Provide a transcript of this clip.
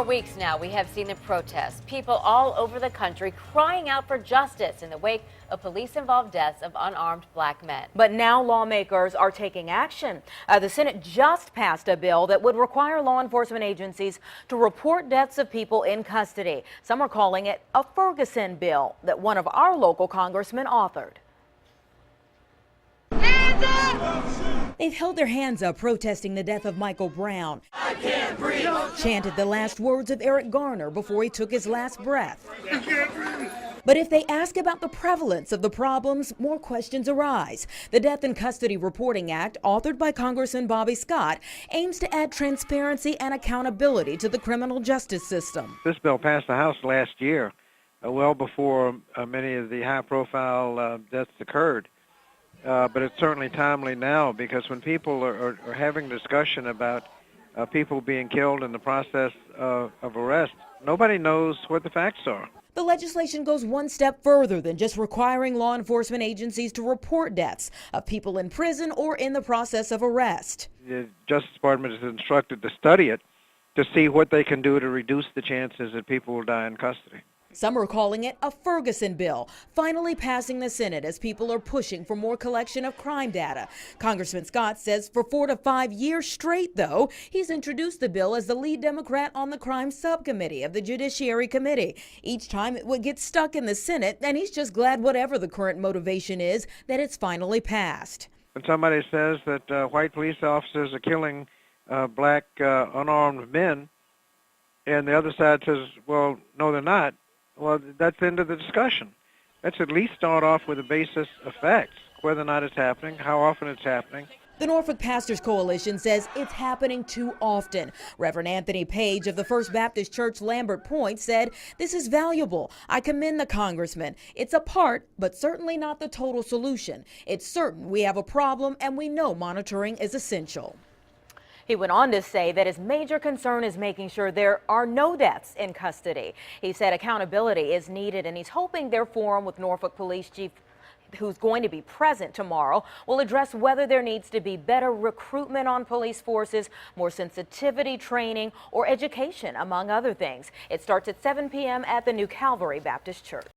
For weeks now, we have seen the protests, people all over the country crying out for justice in the wake of police-involved deaths of unarmed black men. But now lawmakers are taking action. The Senate just passed a bill that would require law enforcement agencies to report deaths of people in custody. Some are calling it a Ferguson bill that one of our local congressmen authored. They've held their hands up protesting the death of Michael Brown. I can't breathe. Chanted the last words of Eric Garner before he took his last breath. I can't breathe. But if they ask about the prevalence of the problems, more questions arise. The Death in Custody Reporting Act, authored by Congressman Bobby Scott, aims to add transparency and accountability to the criminal justice system. This bill passed the House last year, well before many of the high-profile deaths occurred. But it's certainly timely now, because when people are having discussion about people being killed in the process of arrest, nobody knows what the facts are. The legislation goes one step further than just requiring law enforcement agencies to report deaths of people in prison or in the process of arrest. The Justice Department is instructed to study it to see what they can do to reduce the chances that people will die in custody. Some are calling it a Ferguson bill, finally passing the Senate as people are pushing for more collection of crime data. Congressman Scott says for 4 to 5 years straight, though, he's introduced the bill as the lead Democrat on the crime subcommittee of the Judiciary Committee. Each time it would get stuck in the Senate, and he's just glad, whatever the current motivation is, that it's finally passed. When somebody says that white police officers are killing black unarmed men, and the other side says, well, no, they're not, well, that's the end of the discussion. Let's at least start off with a basis of facts, whether or not it's happening, how often it's happening. The Norfolk Pastors Coalition says it's happening too often. Reverend Anthony Page of the First Baptist Church Lambert Point said, "This is valuable. I commend the congressman. It's a part, but certainly not the total solution. It's certain we have a problem, and we know monitoring is essential." He went on to say that his major concern is making sure there are no deaths in custody. He said accountability is needed, and he's hoping their forum with Norfolk Police Chief, who's going to be present tomorrow, will address whether there needs to be better recruitment on police forces, more sensitivity training, or education, among other things. It starts at 7 p.m. at the New Calvary Baptist Church.